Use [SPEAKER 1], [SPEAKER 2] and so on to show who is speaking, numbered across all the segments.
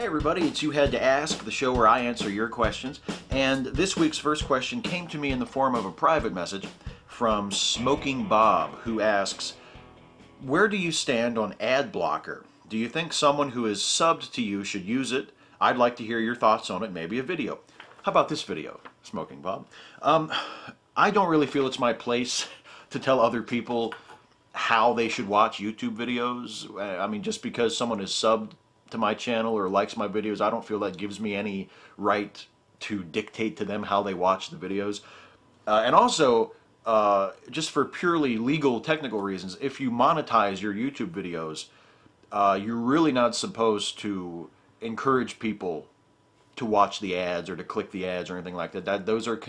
[SPEAKER 1] Hey everybody, it's You Had to Ask, the show where I answer your questions. And this week's first question came to me in the form of a private message from Smoking Bob, who asks, where do you stand on ad blocker? Do you think someone who is subbed to you should use it? I'd like to hear your thoughts on it, maybe a video. How about this video, Smoking Bob? I don't really feel it's my place to tell other people how they should watch YouTube videos. I mean, just because someone is subbed to my channel or likes my videos, I don't feel that gives me any right to dictate to them how they watch the videos. And also, just for purely legal, technical reasons, if you monetize your YouTube videos, you're really not supposed to encourage people to watch the ads or to click the ads or anything like that. Those aren't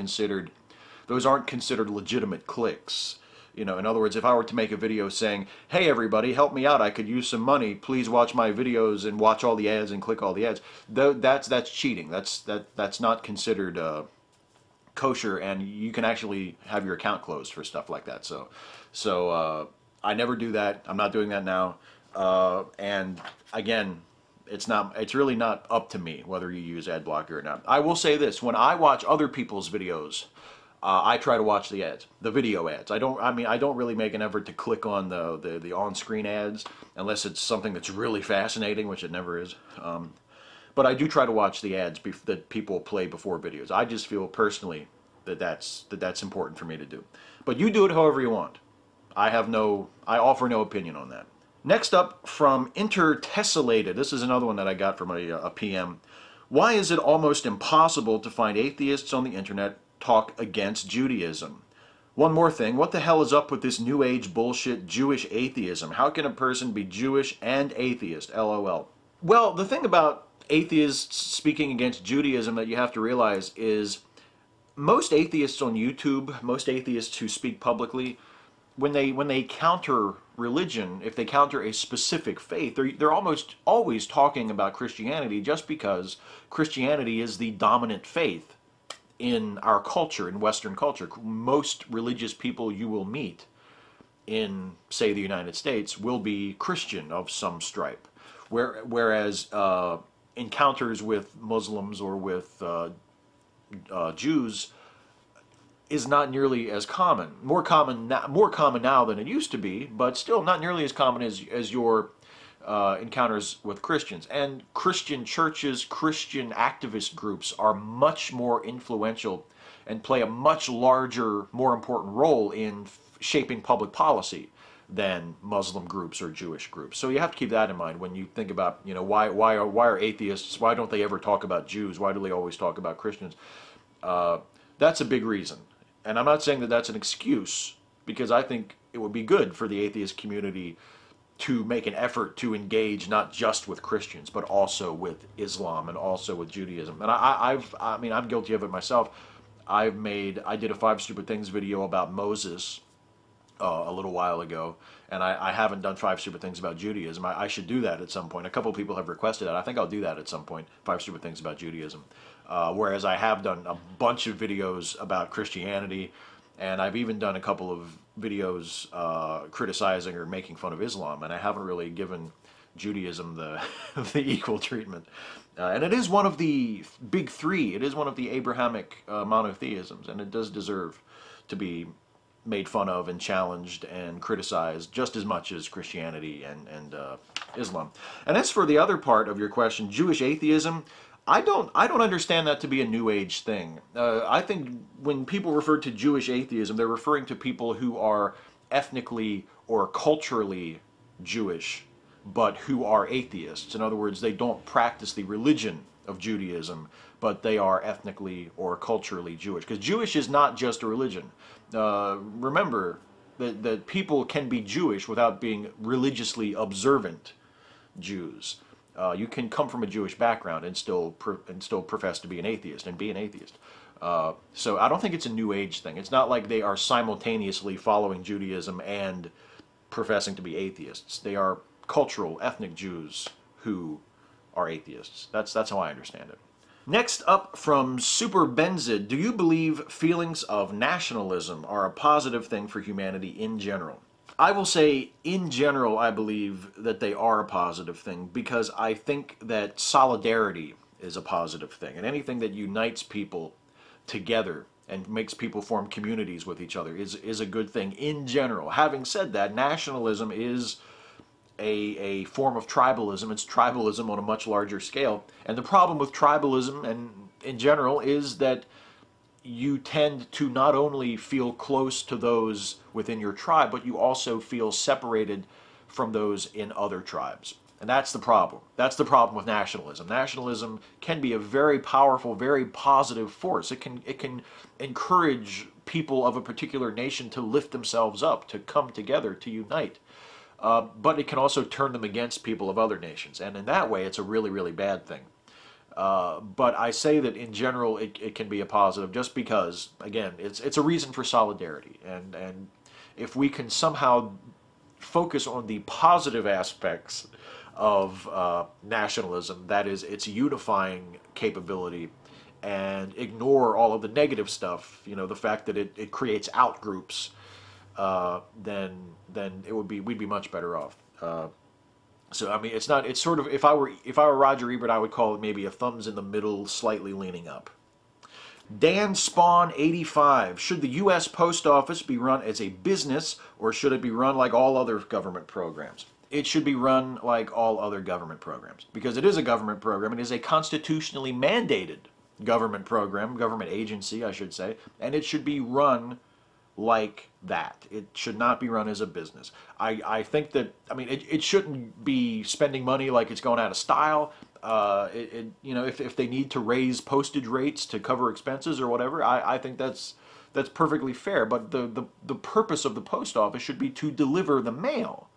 [SPEAKER 1] considered legitimate clicks. You know, in other words, if I were to make a video saying, hey everybody, help me out, I could use some money, please watch my videos and watch all the ads and click all the ads, that's cheating. That's not considered kosher, and you can actually have your account closed for stuff like that. So I never do that. I'm not doing that now. And again, it's really not up to me whether you use ad blocker or not. I will say this: when I watch other people's videos, I try to watch the ads, the video ads. I don't really make an effort to click on the on-screen ads unless it's something that's really fascinating, which it never is. But I do try to watch the ads that people play before videos. I just feel personally that that's important for me to do. But you do it however you want. I offer no opinion on that. Next up, from Intertessellated. This is another one that I got from a PM. Why is it almost impossible to find atheists on the internet talk against Judaism? One more thing, what the hell is up with this new age bullshit Jewish atheism? How can a person be Jewish and atheist? LOL. Well, the thing about atheists speaking against Judaism that you have to realize is most atheists on YouTube, most atheists who speak publicly, when they counter religion, if they counter a specific faith, they're almost always talking about Christianity, just because Christianity is the dominant faith in our culture, in Western culture. Most religious people you will meet in, say, the United States will be Christian of some stripe, whereas encounters with Muslims or with Jews is not nearly as common. More common now than it used to be, but still not nearly as common as your encounters with Christians. And Christian churches, Christian activist groups are much more influential and play a much larger, more important role in shaping public policy than Muslim groups or Jewish groups. So you have to keep that in mind when you think about, you know, why are atheists, why don't they ever talk about Jews? Why do they always talk about Christians? That's a big reason. And I'm not saying that that's an excuse, because I think it would be good for the atheist community to make an effort to engage not just with Christians, but also with Islam and also with Judaism. And I mean, I'm guilty of it myself. I did a 5 Stupid Things video about Moses a little while ago, and I haven't done 5 Stupid Things about Judaism. I should do that at some point. A couple of people have requested that. I think I'll do that at some point, 5 Stupid Things about Judaism. Whereas I have done a bunch of videos about Christianity, and I've even done a couple of videos criticizing or making fun of Islam, and I haven't really given Judaism the equal treatment. And it is one of the big three. It is one of the Abrahamic monotheisms, and it does deserve to be made fun of and challenged and criticized just as much as Christianity and Islam. And as for the other part of your question, Jewish atheism, I don't understand that to be a New Age thing. I think when people refer to Jewish atheism, they're referring to people who are ethnically or culturally Jewish, but who are atheists. In other words, they don't practice the religion of Judaism, but they are ethnically or culturally Jewish. Because Jewish is not just a religion. Remember that people can be Jewish without being religiously observant Jews. You can come from a Jewish background and still profess to be an atheist and be an atheist. So I don't think it's a New Age thing. It's not like they are simultaneously following Judaism and professing to be atheists. They are cultural, ethnic Jews who are atheists. That's how I understand it. Next up, from Super Benzid, do you believe feelings of nationalism are a positive thing for humanity in general? I will say, in general, I believe that they are a positive thing because I think that solidarity is a positive thing. And anything that unites people together and makes people form communities with each other is a good thing in general. Having said that, nationalism is a form of tribalism. It's tribalism on a much larger scale. And the problem with tribalism and in general is that you tend to not only feel close to those within your tribe, but you also feel separated from those in other tribes. And that's the problem. That's the problem with nationalism. Nationalism can be a very powerful, very positive force. It can encourage people of a particular nation to lift themselves up, to come together, to unite. But it can also turn them against people of other nations. And in that way, it's a really, really bad thing. But I say that in general it can be a positive just because, again, it's a reason for solidarity. And if we can somehow focus on the positive aspects of nationalism, that is its unifying capability, and ignore all of the negative stuff, you know, the fact that it creates outgroups, then we'd be much better off. So I mean, it's sort of, if I were Roger Ebert, I would call it maybe a thumbs in the middle, slightly leaning up. Dan Spawn 85, should the U.S. Post Office be run as a business, or should it be run like all other government programs? It should be run like all other government programs, because it is a government program. It is a constitutionally mandated government program, government agency, I should say, and it should be run like that. It should not be run as a business. I think that, I mean, it shouldn't be spending money like it's going out of style. You know, if they need to raise postage rates to cover expenses or whatever, I think that's perfectly fair. But the purpose of the post office should be to deliver the mail,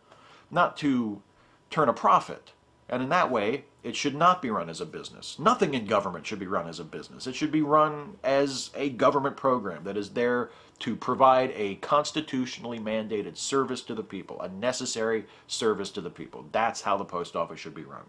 [SPEAKER 1] not to turn a profit. And in that way, it should not be run as a business. Nothing in government should be run as a business. It should be run as a government program that is there to provide a constitutionally mandated service to the people, a necessary service to the people. That's how the post office should be run.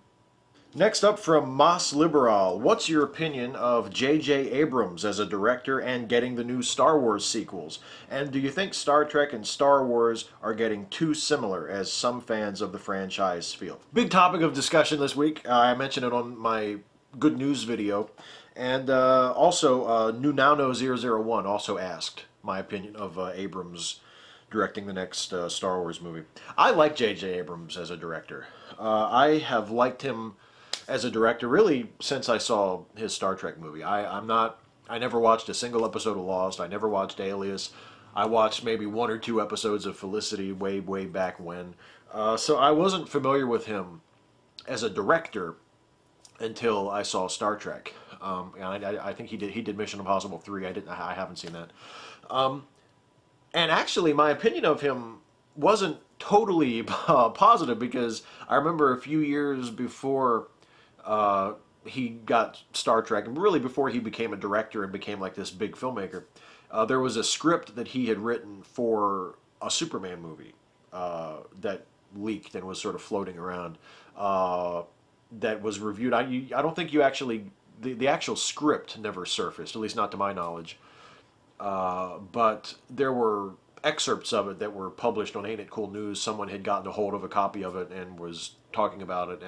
[SPEAKER 1] Next up from Mas Liberal, what's your opinion of J.J. Abrams as a director and getting the new Star Wars sequels? And do you think Star Trek and Star Wars are getting too similar, as some fans of the franchise feel? Big topic of discussion this week. I mentioned it on my Good News video. And also, Nunauno001 also asked my opinion of Abrams directing the next Star Wars movie. I like J.J. Abrams as a director. I have liked him as a director really since I saw his Star Trek movie. I never watched a single episode of Lost. I never watched Alias. I watched maybe 1 or 2 episodes of Felicity way back when. So I wasn't familiar with him as a director until I saw Star Trek. And I think he did Mission Impossible 3. I haven't seen that. And actually, my opinion of him wasn't totally positive, because I remember a few years before he got Star Trek, and really before he became a director and became like this big filmmaker, there was a script that he had written for a Superman movie that leaked and was sort of floating around, that was reviewed. I don't think you actually, the actual script never surfaced, at least not to my knowledge. But there were excerpts of it that were published on Ain't It Cool News. Someone had gotten a hold of a copy of it and was talking about it,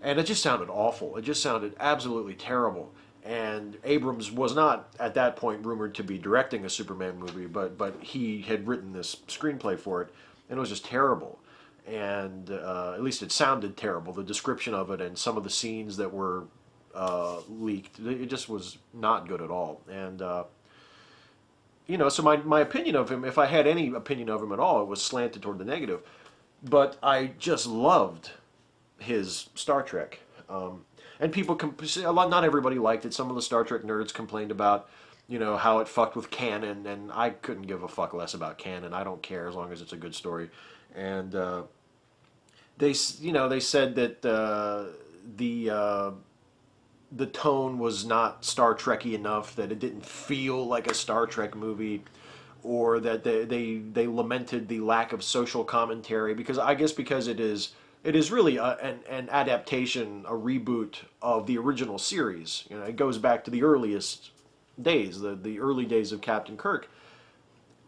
[SPEAKER 1] and it just sounded awful. It just sounded absolutely terrible. And Abrams was not at that point rumored to be directing a Superman movie, but he had written this screenplay for it, and it was just terrible. And at least it sounded terrible. The description of it and some of the scenes that were leaked, it just was not good at all. And you know, so my opinion of him, if I had any opinion of him at all, it was slanted toward the negative. But I just loved his Star Trek. And people, not everybody liked it. Some of the Star Trek nerds complained about, you know, how it fucked with canon, and I couldn't give a fuck less about canon. I don't care as long as it's a good story. And they said that the tone was not Star Trek-y enough, that it didn't feel like a Star Trek movie, or that they lamented the lack of social commentary, because it is really an adaptation, a reboot of the original series. You know, it goes back to the earliest days, the early days of Captain Kirk.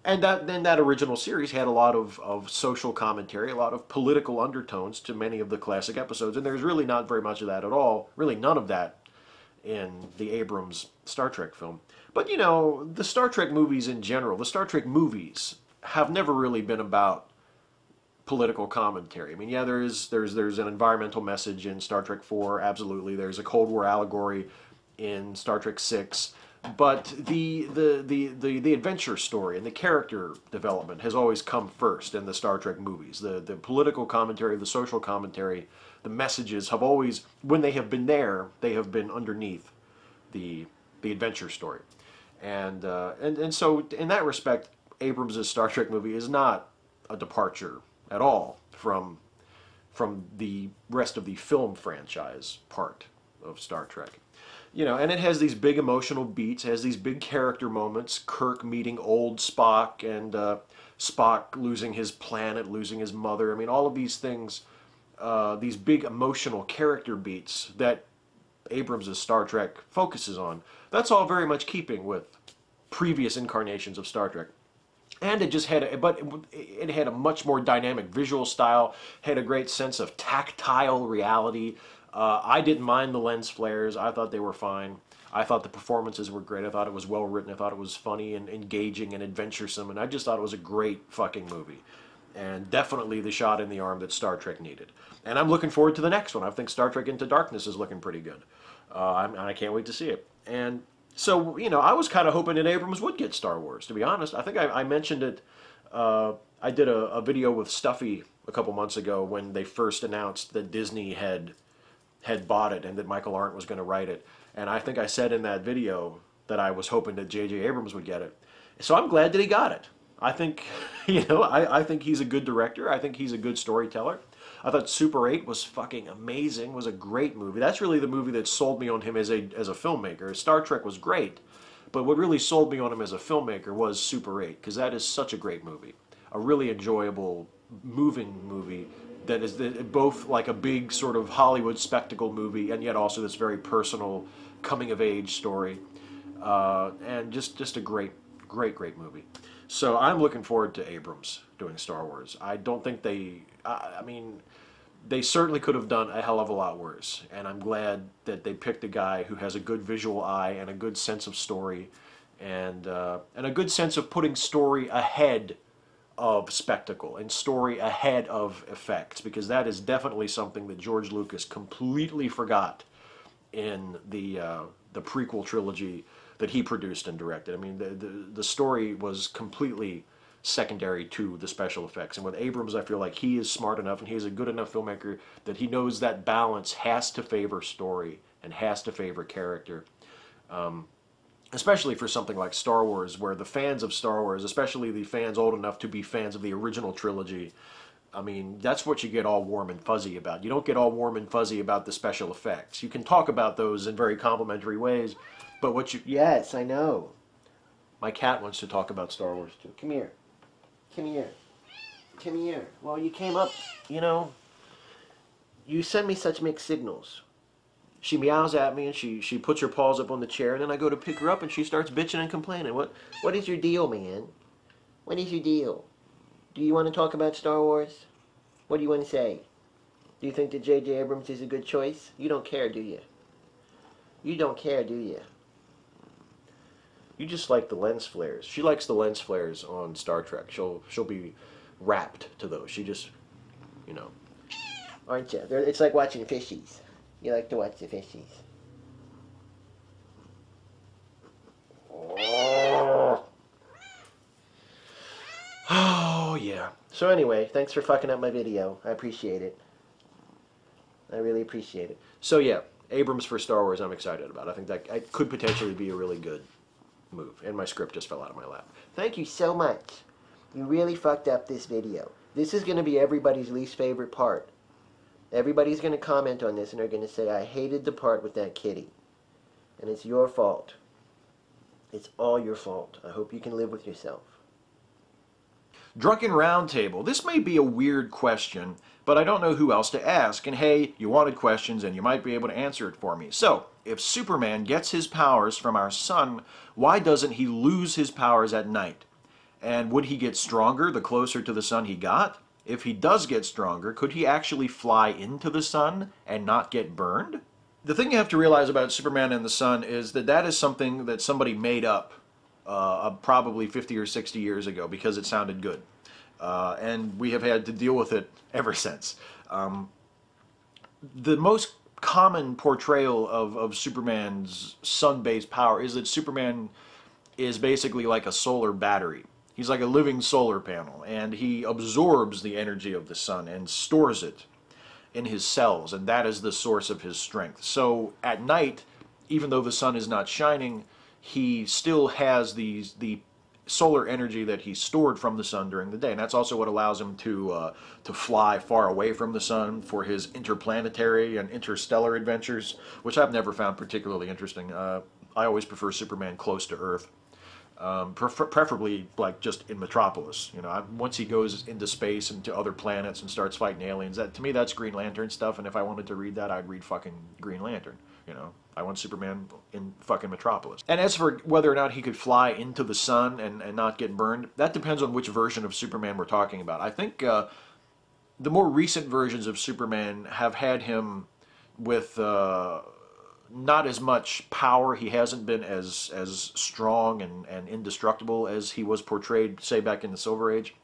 [SPEAKER 1] And that original series had a lot of social commentary, a lot of political undertones to many of the classic episodes, and there's really not very much of that at all, really none of that in the Abrams Star Trek film. But, you know, the Star Trek movies in general, the Star Trek movies have never really been about political commentary. I mean, yeah, there's an environmental message in Star Trek 4, absolutely. There's a Cold War allegory in Star Trek 6. But the adventure story and the character development has always come first in the Star Trek movies. The political commentary, the social commentary, the messages have always, when they have been there, they have been underneath the adventure story. And so in that respect, Abrams' Star Trek movie is not a departure at all from the rest of the film franchise part of Star Trek. You know, and it has these big emotional beats, has these big character moments, Kirk meeting old Spock, and Spock losing his planet, losing his mother. I mean, all of these things, these big emotional character beats that Abrams' Star Trek focuses on, that's all very much keeping with previous incarnations of Star Trek. And it just had, it had a much more dynamic visual style, had a great sense of tactile reality. I didn't mind the lens flares. I thought they were fine. I thought the performances were great. I thought it was well written. I thought it was funny and engaging and adventuresome. And I just thought it was a great fucking movie. And definitely the shot in the arm that Star Trek needed. And I'm looking forward to the next one. I think Star Trek Into Darkness is looking pretty good. I can't wait to see it. And so, you know, I was kind of hoping that Abrams would get Star Wars, to be honest. I think I mentioned it. I did a video with Stuffy a couple months ago when they first announced that Disney had bought it and that Michael Arndt was going to write it. And I think I said in that video that I was hoping that J.J. Abrams would get it. So I'm glad that he got it. I think, you know, I think he's a good director. I think he's a good storyteller. I thought Super 8 was fucking amazing, was a great movie. That's really the movie that sold me on him as a filmmaker. Star Trek was great, but what really sold me on him as a filmmaker was Super 8, because that is such a great movie. A really enjoyable, moving movie that is both like a big sort of Hollywood spectacle movie and yet also this very personal coming-of-age story. And just a great movie. So I'm looking forward to Abrams doing Star Wars. I don't think I mean, they certainly could have done a hell of a lot worse. And I'm glad that they picked a guy who has a good visual eye and a good sense of story and a good sense of putting story ahead of spectacle and story ahead of effects, because that is definitely something that George Lucas completely forgot in the prequel trilogy that he produced and directed. I mean, the story was completely secondary to the special effects. And with Abrams, I feel like he is smart enough and he is a good enough filmmaker that he knows that balance has to favor story and has to favor character. Especially for something like Star Wars, where the fans of Star Wars, especially the fans old enough to be fans of the original trilogy, I mean, that's what you get all warm and fuzzy about. You don't get all warm and fuzzy about the special effects. You can talk about those in very complimentary ways, but what you... Yes, I know. My cat wants to talk about Star Wars, too. Come here. Come here. Come here. Well, you came up, you know, you send me such mixed signals. She meows at me and she puts her paws up on the chair, and then I go to pick her up and she starts bitching and complaining. What is your deal, man? What is your deal? Do you want to talk about Star Wars? What do you want to say? Do you think that J.J. Abrams is a good choice? You don't care, do you? You don't care, do you? You just like the lens flares. She likes the lens flares on Star Trek. She'll be wrapped to those. She just, you know. Aren't you? It's like watching fishies. You like to watch the fishies. Oh, yeah. So anyway, thanks for fucking up my video. I appreciate it. I really appreciate it. So yeah, Abrams for Star Wars I'm excited about. I think that could potentially be a really good move. And my script just fell out of my lap. Thank you so much. You really fucked up this video. This is going to be everybody's least favorite part. Everybody's going to comment on this and they're going to say, I hated the part with that kitty. And it's your fault. It's all your fault. I hope you can live with yourself. Drunken Roundtable. This may be a weird question, but I don't know who else to ask. And hey, you wanted questions and you might be able to answer it for me. So, if Superman gets his powers from our sun, why doesn't he lose his powers at night? And would he get stronger the closer to the sun he got? If he does get stronger, could he actually fly into the sun and not get burned? The thing you have to realize about Superman and the sun is that that is something that somebody made up probably 50 or 60 years ago because it sounded good. And we have had to deal with it ever since. The most common portrayal of Superman's sun-based power is that Superman is basically like a solar battery. He's like a living solar panel, and he absorbs the energy of the sun and stores it in his cells, and that is the source of his strength. So at night, even though the sun is not shining, he still has the solar energy that he stored from the sun during the day, and that's also what allows him to fly far away from the sun for his interplanetary and interstellar adventures, which I've never found particularly interesting. I always prefer Superman close to Earth. Preferably like just in Metropolis. You know, once he goes into space and to other planets and starts fighting aliens, that to me that's Green Lantern stuff. And if I wanted to read that, I'd read fucking Green Lantern. You know, I want Superman in fucking Metropolis. And as for whether or not he could fly into the sun and not get burned, that depends on which version of Superman we're talking about. I think the more recent versions of Superman have had him with not as much power. He hasn't been as strong and indestructible as he was portrayed, say, back in the Silver Age.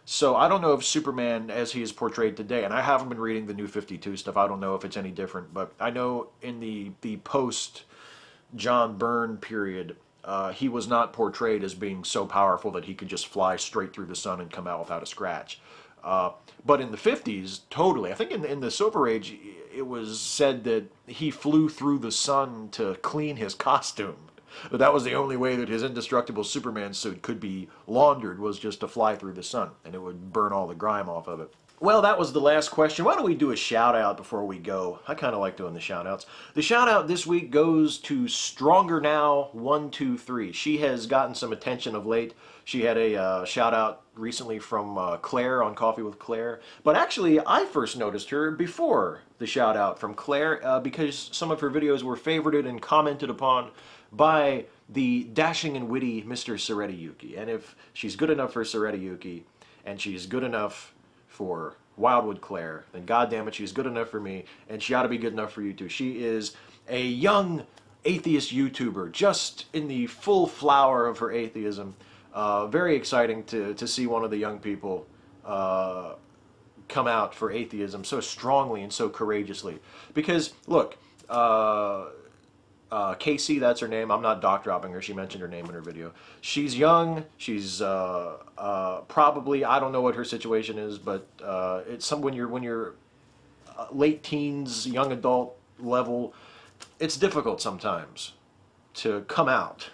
[SPEAKER 1] So I don't know if Superman, as he is portrayed today, and I haven't been reading the New 52 stuff, I don't know if it's any different, but I know in the post-John Byrne period, he was not portrayed as being so powerful that he could just fly straight through the sun and come out without a scratch. But in the 50s, totally. I think in the Silver Age, it was said that he flew through the sun to clean his costume. But that was the only way that his indestructible Superman suit could be laundered, was just to fly through the sun, and it would burn all the grime off of it. Well, that was the last question. Why don't we do a shout-out before we go? I kind of like doing the shout-outs. The shout-out this week goes to Stronger Now 123. She has gotten some attention of late. She had a shout-out recently from Claire on Coffee with Claire. But actually, I first noticed her before the shout-out from Claire because some of her videos were favorited and commented upon by the dashing and witty Mr. Soretti Yuki. And if she's good enough for Soretti Yuki, and she's good enough for Wildwood Claire, then goddammit, she's good enough for me, and she ought to be good enough for you too. She is a young atheist YouTuber, just in the full flower of her atheism. Very exciting to see one of the young people come out for atheism so strongly and so courageously. Because, look, Casey, that's her name. I'm not doc-dropping her. She mentioned her name in her video. She's young. She's probably, I don't know what her situation is, but it's when you're late teens, young adult level, it's difficult sometimes to come out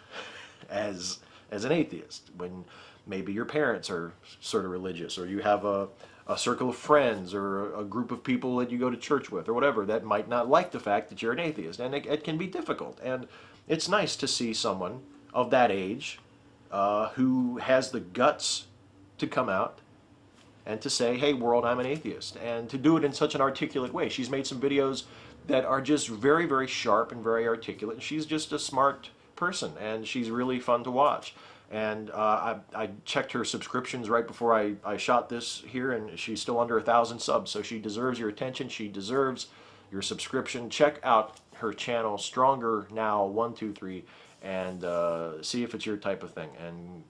[SPEAKER 1] as an atheist when maybe your parents are sort of religious, or you have a circle of friends or a group of people that you go to church with or whatever that might not like the fact that you're an atheist, and it can be difficult. And it's nice to see someone of that age who has the guts to come out and to say, hey world, I'm an atheist, and to do it in such an articulate way. She's made some videos that are just very, very sharp and very articulate, and she's just a smart person, and she's really fun to watch. And I checked her subscriptions right before I shot this here, and she's still under 1,000 subs, so she deserves your attention. She deserves your subscription. Check out her channel, Stronger Now 123, and see if it's your type of thing. And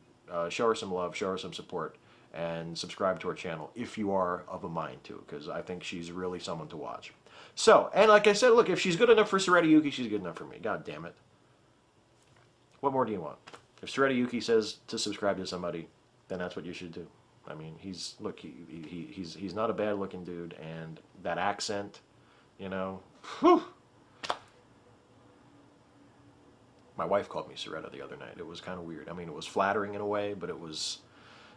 [SPEAKER 1] show her some love, show her some support, and subscribe to her channel if you are of a mind to, because I think she's really someone to watch. So, and like I said, look, if she's good enough for Soretti Yuki, she's good enough for me. God damn it. What more do you want? If Soretti Yuki says to subscribe to somebody, then that's what you should do. I mean, he's not a bad looking dude, and that accent, you know, whew. My wife called me Soretta the other night. It was kind of weird. I mean, it was flattering in a way, but it was,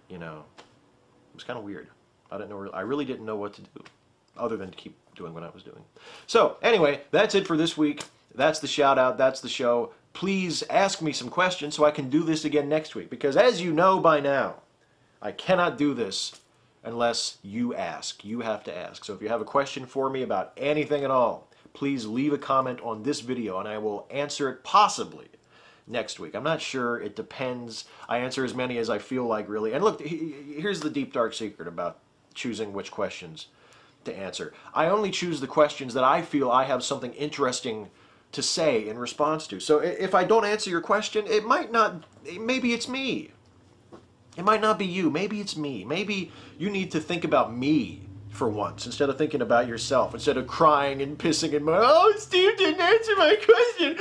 [SPEAKER 1] you know, it was kind of weird. I really didn't know what to do other than to keep doing what I was doing. So anyway, that's it for this week. That's the shout out. That's the show. Please ask me some questions so I can do this again next week, because as you know by now, I cannot do this unless you ask. You have to ask. So if you have a question for me about anything at all, please leave a comment on this video and I will answer it possibly next week. I'm not sure. It depends. I answer as many as I feel like, really. And look, here's the deep, dark secret about choosing which questions to answer. I only choose the questions that I feel I have something interesting to say in response to. So if I don't answer your question, it might not, maybe it's me. It might not be you. Maybe it's me. Maybe you need to think about me for once, instead of thinking about yourself, instead of crying and pissing and moaning, oh, Steve didn't answer my question.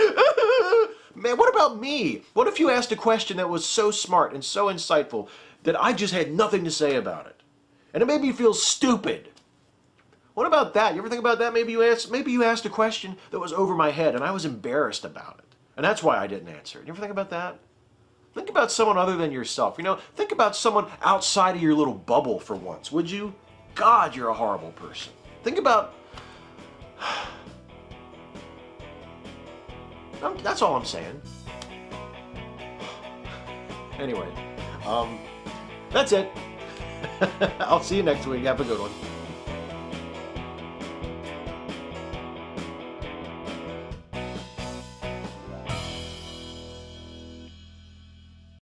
[SPEAKER 1] Man, what about me? What if you asked a question that was so smart and so insightful that I just had nothing to say about it? And it made me feel stupid. What about that? You ever think about that? Maybe you asked a question that was over my head and I was embarrassed about it. And that's why I didn't answer it. You ever think about that? Think about someone other than yourself. You know, think about someone outside of your little bubble for once, would you? God, you're a horrible person. Think about... That's all I'm saying. Anyway, that's it. I'll see you next week. Have a good one.